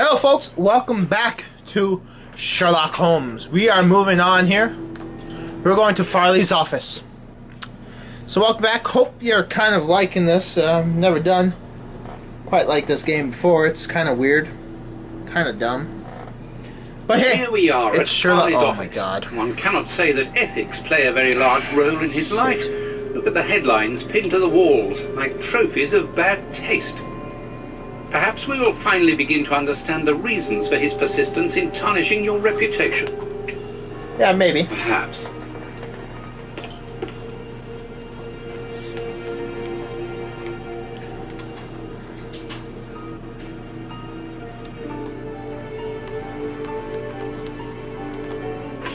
Hello folks, welcome back to Sherlock Holmes. We are moving on here. We're going to Farley's office. So welcome back, hope you're kind of liking this. Never done quite like this game before. It's kind of weird, kind of dumb. But hey, here we are at Sherlock. Farley's Oh office. my god. One cannot say that ethics play a very large role in his life. Look at the headlines pinned to the walls, like trophies of bad taste. Perhaps we will finally begin to understand the reasons for his persistence in tarnishing your reputation. Yeah, maybe. Perhaps.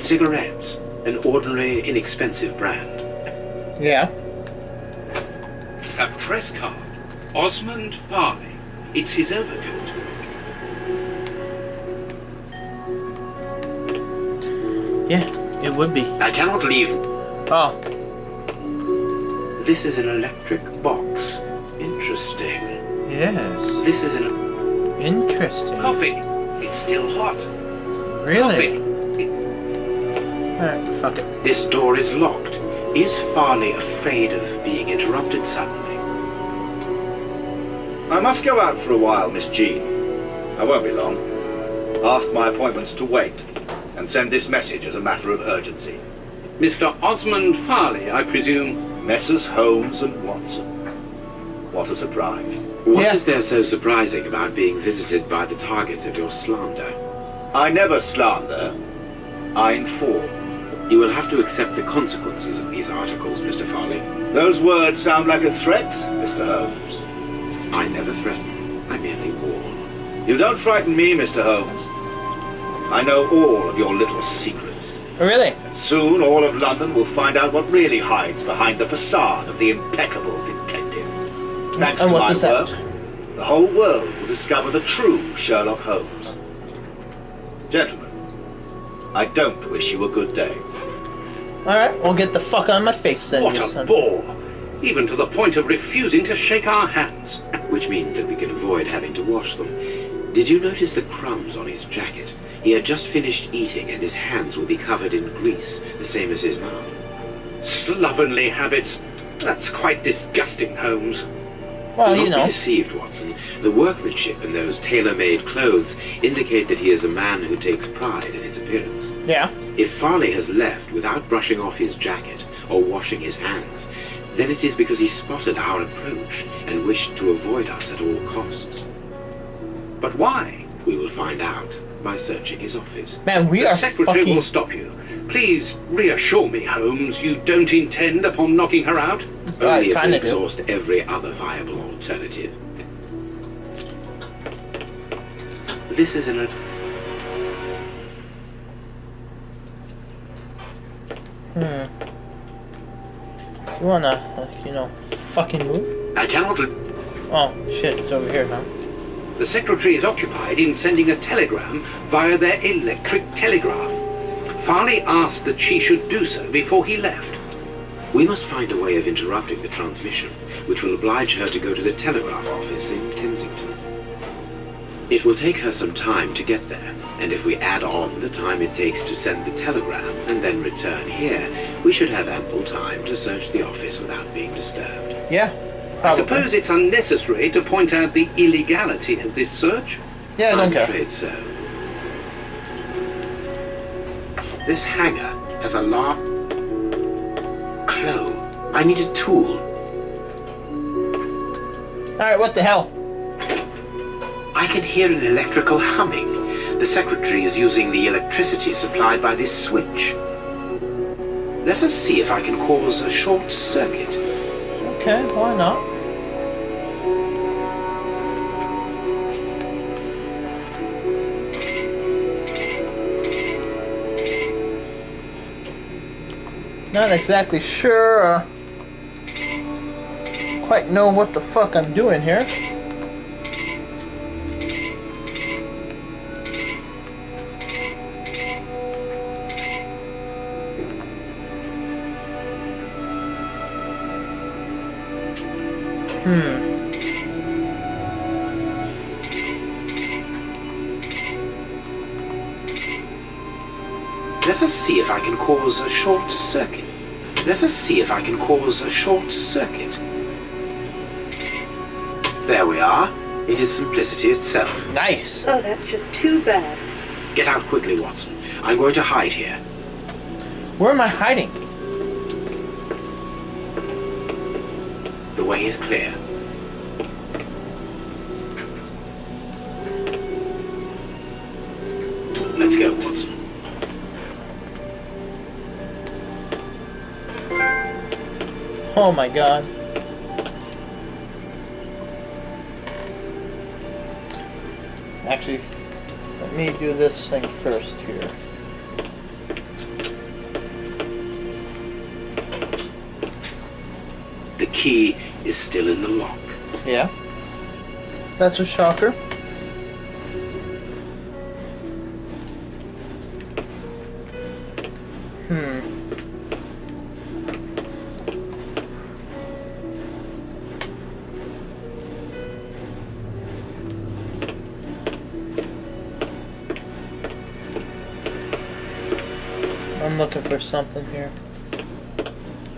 Cigarettes, an ordinary, inexpensive brand. Yeah. A press card. Osmond Farley. It's his overcoat. Yeah, it would be. I cannot leave. Oh. This is an electric box. Interesting. Yes. This is an Interesting. coffee. It's still hot. Really? Coffee. Alright, fuck it. This door is locked. Is Farley afraid of being interrupted suddenly? I must go out for a while, Miss Jean. I won't be long. Ask my appointments to wait, and send this message as a matter of urgency. Mr. Osmond Farley, I presume. Messrs. Holmes and Watson. What a surprise. What is there so surprising about being visited by the targets of your slander? I never slander. I inform. You will have to accept the consequences of these articles, Mr. Farley. Those words sound like a threat, Mr. Holmes. I never threaten. I merely warn. You don't frighten me, Mr. Holmes. I know all of your little secrets. Oh, really? And soon all of London will find out what really hides behind the facade of the impeccable detective. Thanks And to what my does that- work, the whole world will discover the true Sherlock Holmes. Gentlemen, I don't wish you a good day. Alright, we'll get the fuck out of my face then. What you a son. bore! Even to the point of refusing to shake our hands. Which means that we can avoid having to wash them. Did you notice the crumbs on his jacket? He had just finished eating and his hands will be covered in grease, the same as his mouth. Slovenly habits. That's quite disgusting, Holmes. Well, Do you not be know. deceived, Watson. The workmanship in those tailor-made clothes indicate that he is a man who takes pride in his appearance. Yeah. If Farley has left without brushing off his jacket or washing his hands, then it is because he spotted our approach and wished to avoid us at all costs. But why? We will find out by searching his office. Man, we The are secretary fucking... will stop you. Please reassure me, Holmes, you don't intend upon knocking her out? Only if we kinda do. exhaust every other viable alternative. This is an... You wanna, you know, fucking move? I cannot... Oh, shit, it's over here, huh? The secretary is occupied in sending a telegram via their electric telegraph. Farley asked that she should do so before he left. We must find a way of interrupting the transmission, which will oblige her to go to the telegraph office in Kensington. It will take her some time to get there, and if we add on the time it takes to send the telegram and then return here, we should have ample time to search the office without being disturbed. Yeah, I probably. suppose it's unnecessary to point out the illegality of this search. Yeah, I don't I'm care. afraid so. This hanger has a large clove. I need a tool. Alright, what the hell? I can hear an electrical humming. The secretary is using the electricity supplied by this switch. Let us see if I can cause a short circuit. Okay, why not? Not exactly sure, quite know what the fuck I'm doing here. Let us see if I can cause a short circuit. Let us see if I can cause a short circuit. There we are. It is simplicity itself. Nice. Oh, that's just too bad. Get out quickly, Watson. I'm going to hide here. Where am I hiding? The way is clear. Let's go, Watson. Oh my god. Actually, let me do this thing first here. The key is still in the lock. Yeah. That's a shocker. I'm looking for something here.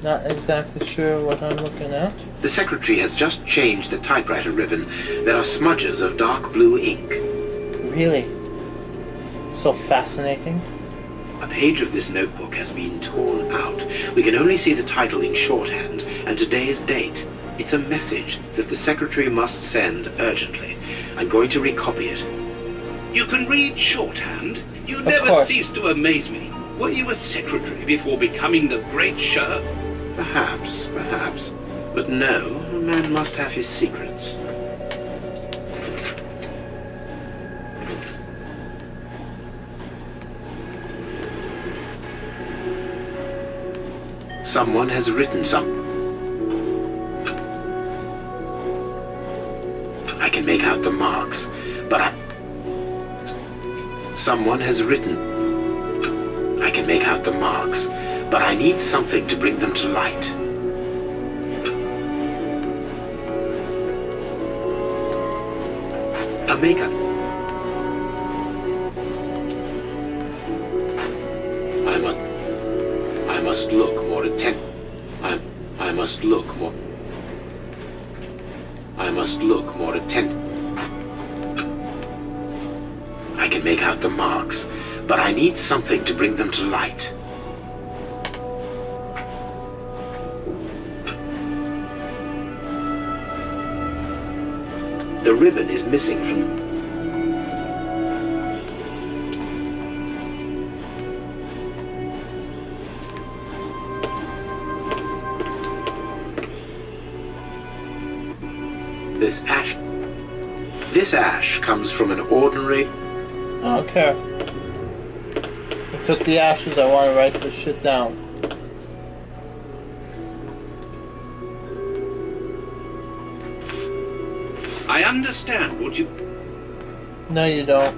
Not exactly sure what I'm looking at. The secretary has just changed the typewriter ribbon. There are smudges of dark blue ink. Really? So fascinating. A page of this notebook has been torn out. We can only see the title in shorthand and today's date. It's a message that the secretary must send urgently. I'm going to recopy it. You can read shorthand? You Of never course. cease to amaze me. Were you a secretary before becoming the great Sherlock? Perhaps, perhaps. But no, a man must have his secrets. Someone has written I can make out the marks, but Someone has written. I can make out the marks, but I need something to bring them to light. A makeup. I must look more attentive. I must look more. I must look more attentive. I can make out the marks, but I need something to bring them to light. The ribbon is missing from... This ash comes from an ordinary... I don't care. I took the ashes, I want to write this shit down. I understand what you... No, you don't.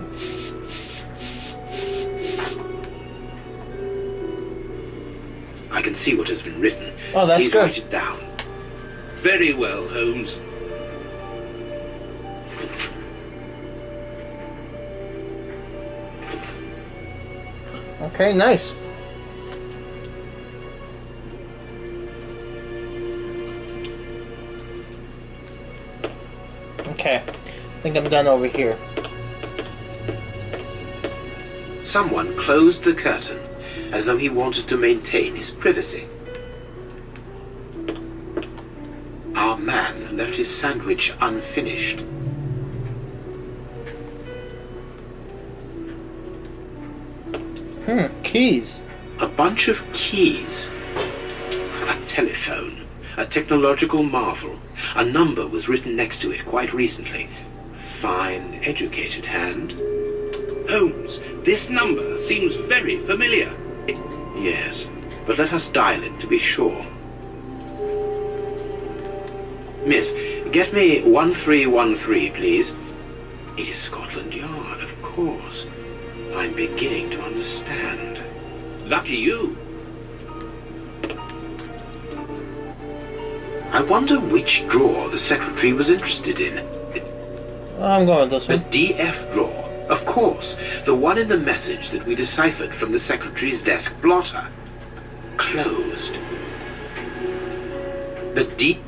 I can see what has been written. Oh, that's Please good. write it down. Very well, Holmes. Okay, nice. Okay, I think I'm done over here. Someone closed the curtain, as though he wanted to maintain his privacy. Our man left his sandwich unfinished. Keys. A bunch of keys. A telephone. A technological marvel. A number was written next to it quite recently. Fine, educated hand. Holmes, this number seems very familiar. Yes, but let us dial it to be sure. Miss, get me 1313, please. It is Scotland Yard, of course. I'm beginning to understand. Lucky you. I wonder which drawer the secretary was interested in. I'm going with this The one. DF drawer. Of course, the one in the message that we deciphered from the secretary's desk blotter. Closed. The D...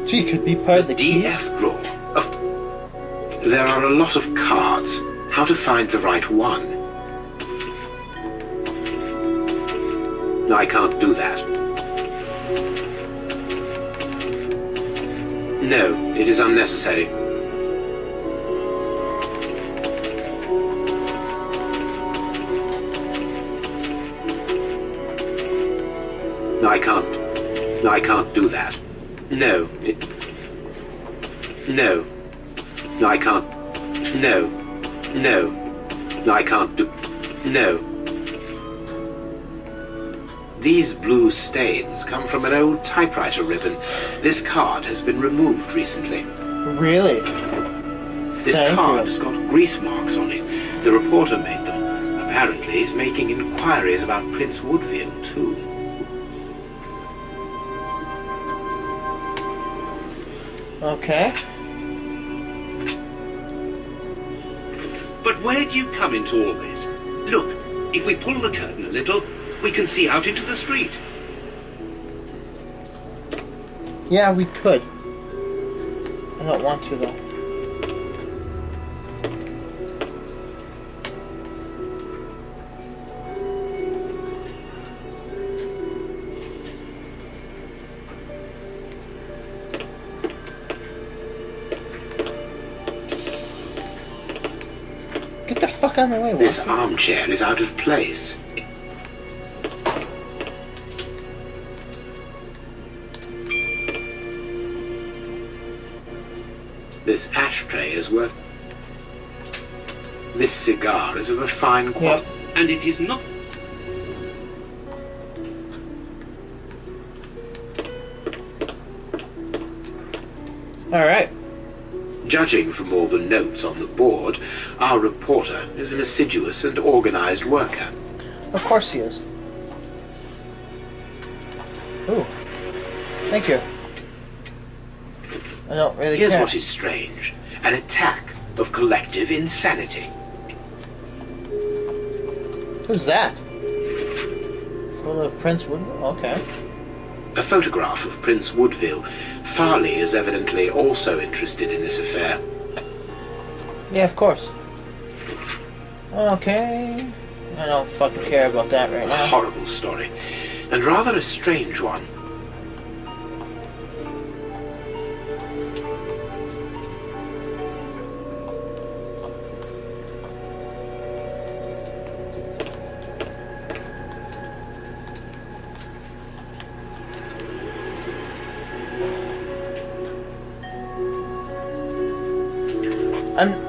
Gee, could be part of the keys. DF drawer. There are a lot of cards. How to find the right one? I can't do that. No, it is unnecessary. I can't do that. No, no. I can't. No. I can't do. No. These blue stains come from an old typewriter ribbon. This card has been removed recently. Really? This card has got grease marks on it. The reporter made them. Apparently he's making inquiries about Prince Woodville, too. Okay. But where do you come into all this? Look, if we pull the curtain a little, we can see out into the street. Yeah, we could. I don't want to, though. Get the fuck out of my way, This Watson. armchair is out of place. This ashtray is worth... This cigar is of a fine quality. Yep. And it is not... Alright. Judging from all the notes on the board, our reporter is an assiduous and organized worker. Of course he is. Ooh. Thank you. I don't really Here's care. what is strange. An attack of collective insanity. Who's that? Photo of Prince Woodville? Okay. A photograph of Prince Woodville. Farley is evidently also interested in this affair. Yeah, of course. Okay. I don't fucking care about that right A now. horrible story, and rather a strange one.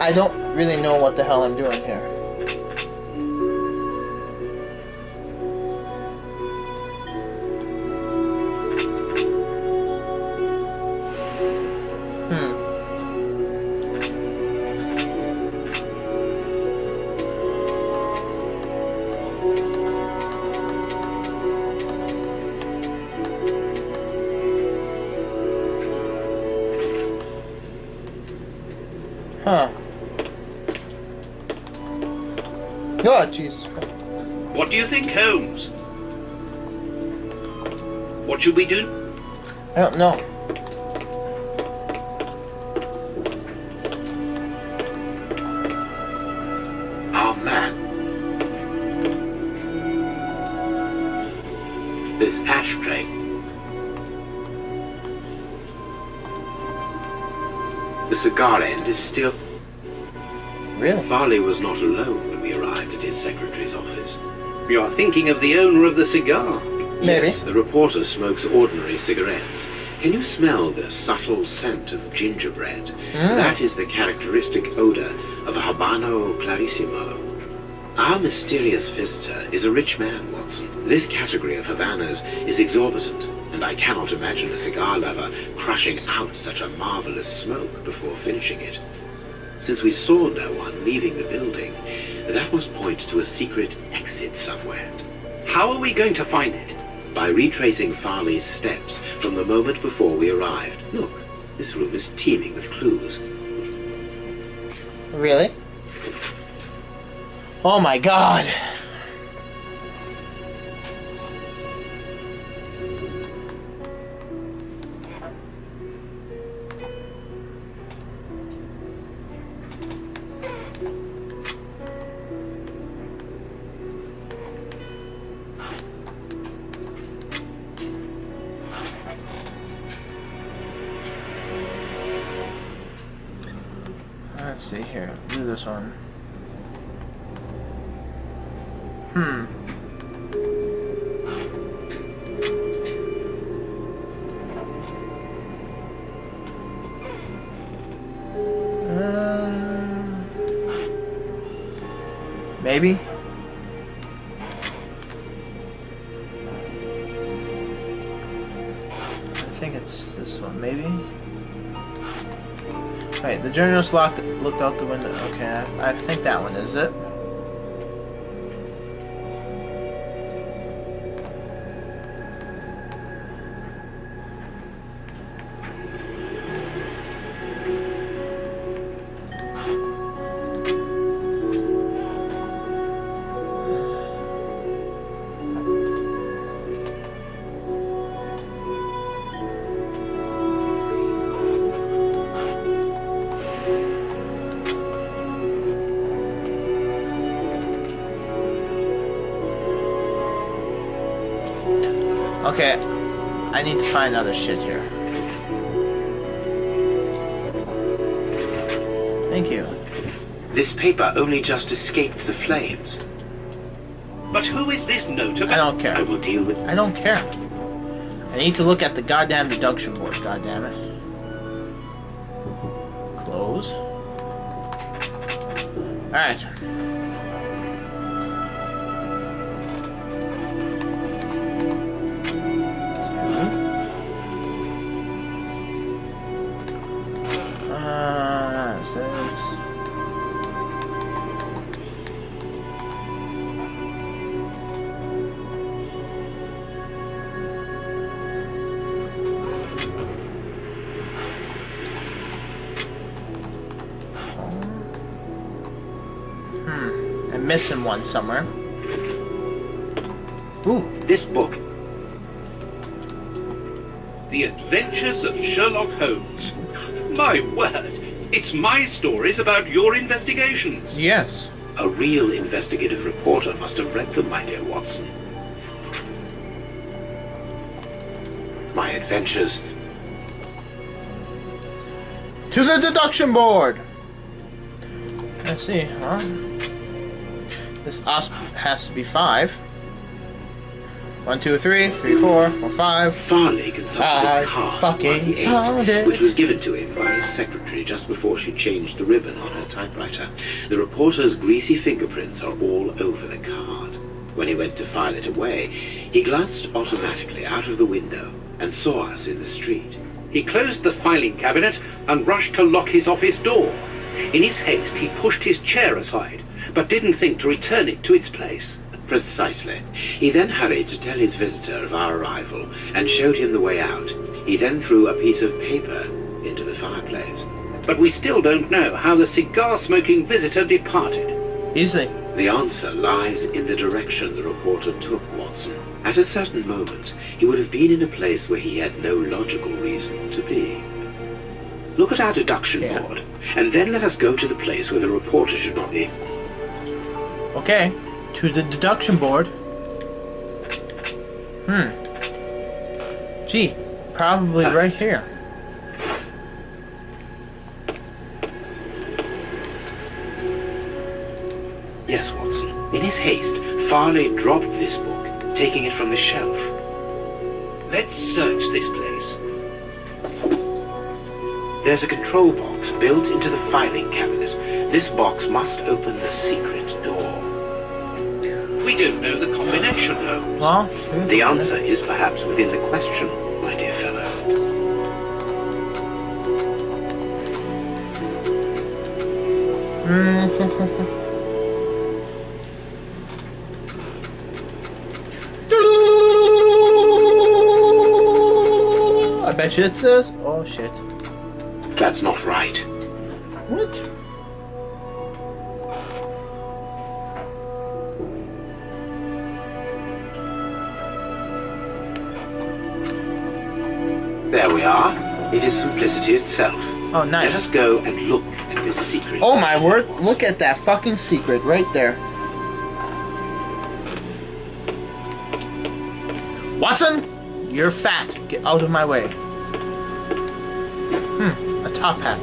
I don't really know what the hell I'm doing here. Huh. God, Jesus Christ. What do you think, Holmes? What should we do? I don't know. Our man. This ashtray. The cigar end is still... Really? Farley was not alone when we arrived at his secretary's office. You're thinking of the owner of the cigar. Maybe. Yes, the reporter smokes ordinary cigarettes. Can you smell the subtle scent of gingerbread? That is the characteristic odor of a Habano Clarissimo. Our mysterious visitor is a rich man, Watson. This category of Havanas is exorbitant, and I cannot imagine a cigar lover crushing out such a marvelous smoke before finishing it. Since we saw no one leaving the building, that must point to a secret exit somewhere. How are we going to find it? By retracing Farley's steps from the moment before we arrived. Look, this room is teeming with clues. Really? Oh my god! Let's see here. Do this one. Maybe? I think it's this one, maybe? Wait, the journalist looked out the window. Okay, I think that one is it. Okay, I need to find other shit here. Thank you. This paper only just escaped the flames. But who is this note about? I don't care. I will deal with... I don't care. I need to look at the goddamn deduction board, goddammit. Close. Alright. I'm missing one somewhere. Ooh, This book. The Adventures of Sherlock Holmes. My word, it's my stories about your investigations. yes. A real investigative reporter must have read them, my dear Watson. My adventures. To the deduction board! Let's see, huh? This OSP has to be 5. 1, 2, 3, 3, 4, 4, 5. Farley consulted I a card fucking on found it. which was given to him by his secretary just before she changed the ribbon on her typewriter. The reporter's greasy fingerprints are all over the card. When he went to file it away, he glanced automatically out of the window and saw us in the street. He closed the filing cabinet and rushed to lock his office door. In his haste, he pushed his chair aside, but didn't think to return it to its place. Precisely. He then hurried to tell his visitor of our arrival and showed him the way out. He then threw a piece of paper into the fireplace. But we still don't know how the cigar-smoking visitor departed. Easily. The answer lies in the direction the reporter took, Watson. At a certain moment, he would have been in a place where he had no logical reason to be. Look at our deduction board, and then let us go to the place where the reporter should not be. Okay. To the deduction board. Gee, probably right here. Yes, Watson. In his haste, Farley dropped this book, taking it from the shelf. Let's search this place. There's a control box built into the filing cabinet. This box must open the secret door. We don't know the combination, Holmes. Well, The answer is perhaps within the question, my dear fellow. I bet you it says. Oh shit. That's not right. What? There we are. It is simplicity itself. Oh, nice. Let us go and look at this secret. Oh my word, look at that fucking secret right there. Watson, you're fat. Get out of my way. A top hat.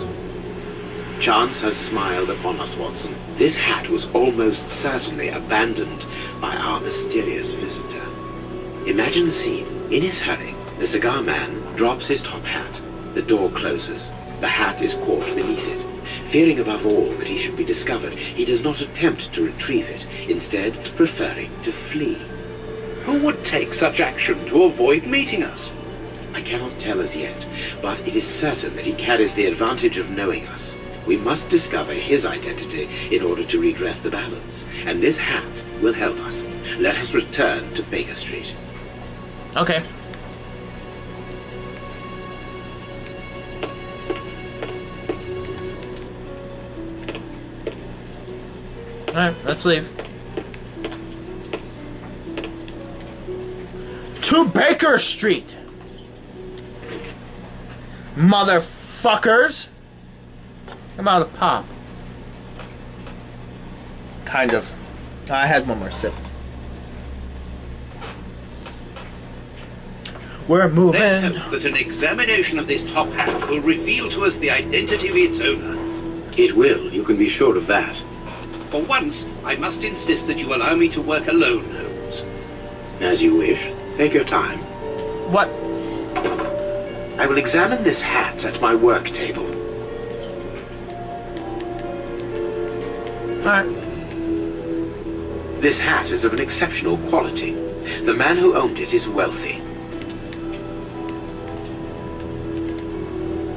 Chance has smiled upon us, Watson. This hat was almost certainly abandoned by our mysterious visitor. Imagine the scene. In his hurry, the cigar man drops his top hat. The door closes. The hat is caught beneath it. Fearing above all that he should be discovered, he does not attempt to retrieve it, instead preferring to flee. Who would take such action to avoid meeting us? I cannot tell as yet, but it is certain that he carries the advantage of knowing us. We must discover his identity in order to redress the balance, and this hat will help us. Let us return to Baker Street. Okay. Alright, let's leave. To Baker Street! Motherfuckers! I'm out of pop. Kind of. I had one more sip. We're moving. Let's hope that an examination of this top hat will reveal to us the identity of its owner. It will, you can be sure of that. For once, I must insist that you allow me to work alone, Holmes. As you wish. Take your time. What? I will examine this hat at my work table. Alright. This hat is of an exceptional quality. The man who owned it is wealthy.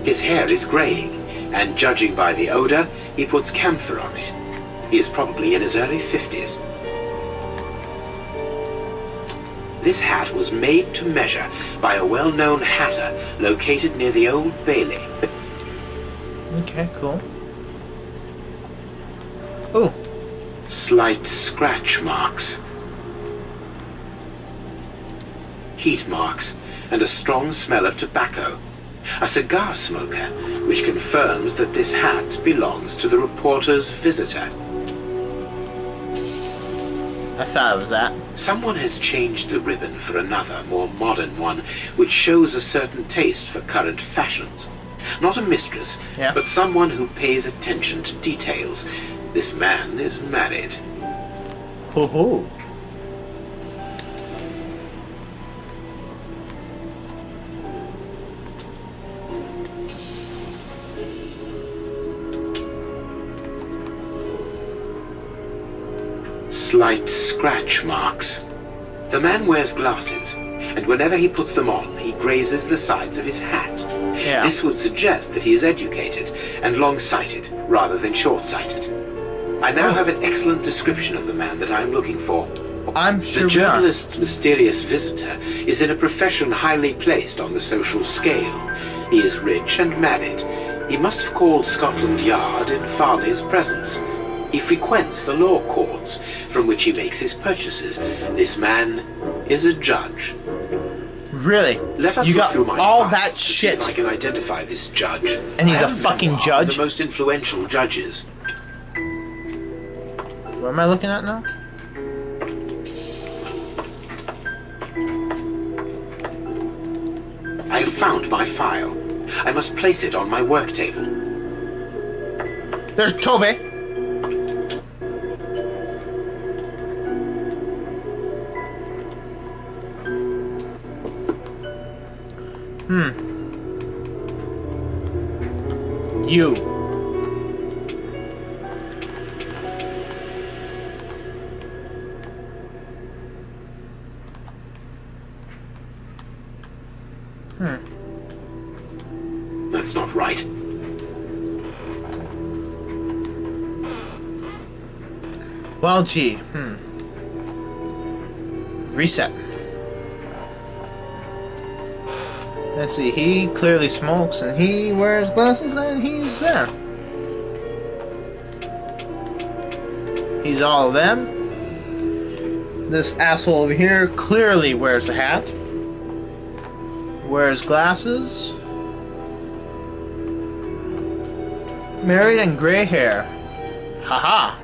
His hair is graying, and judging by the odor, he puts camphor on it. He is probably in his early 50s. This hat was made to measure by a well-known hatter located near the Old Bailey. Okay, cool. Ooh. Slight scratch marks. Heat marks, and a strong smell of tobacco. A cigar smoker, which confirms that this hat belongs to the reporter's visitor. I thought it was that. Someone has changed the ribbon for another, more modern one, which shows a certain taste for current fashions. Not a mistress, Yeah. but someone who pays attention to details. This man is married. Hoo hoo. Slight scratch marks. The man wears glasses, and whenever he puts them on, he grazes the sides of his hat. Yeah. This would suggest that he is educated and long-sighted rather than short-sighted. I now have an excellent description of the man that I am looking for. I'm sure The we are. journalist's mysterious visitor is in a profession highly placed on the social scale. He is rich and married. He must have called Scotland Yard in Farley's presence. He frequents the law courts, from which he makes his purchases. This man is a judge. Really? Let us You look got through my all files that to see shit. if I can identify this judge. And he's I a have fucking memoir of judge? The most influential judges. What am I looking at now? I have found my file. I must place it on my work table. There's Toby. You. That's not right. Well, gee. Reset. Let's see, he clearly smokes and he wears glasses and he's there. He's all of them. This asshole over here clearly wears a hat. Wears glasses. Married and gray hair. Haha.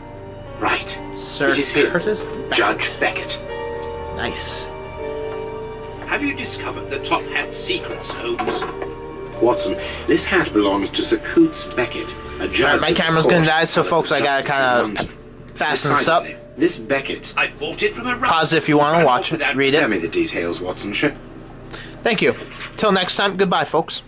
Right. Sir it is him. Curtis Beckett. Judge Beckett. Nice. Have you discovered the top hat's secrets, Holmes? Watson, this hat belongs to Sir Coots Beckett, a judge. Alright, my of the camera's Court gonna die, so of folks, I gotta Justice in kind London. of fasten this up. Decidedly, this Beckett. I bought it from a Pause if you want to watch it, read Tell it. me the details, Watson. Thank you. Till next time, goodbye, folks.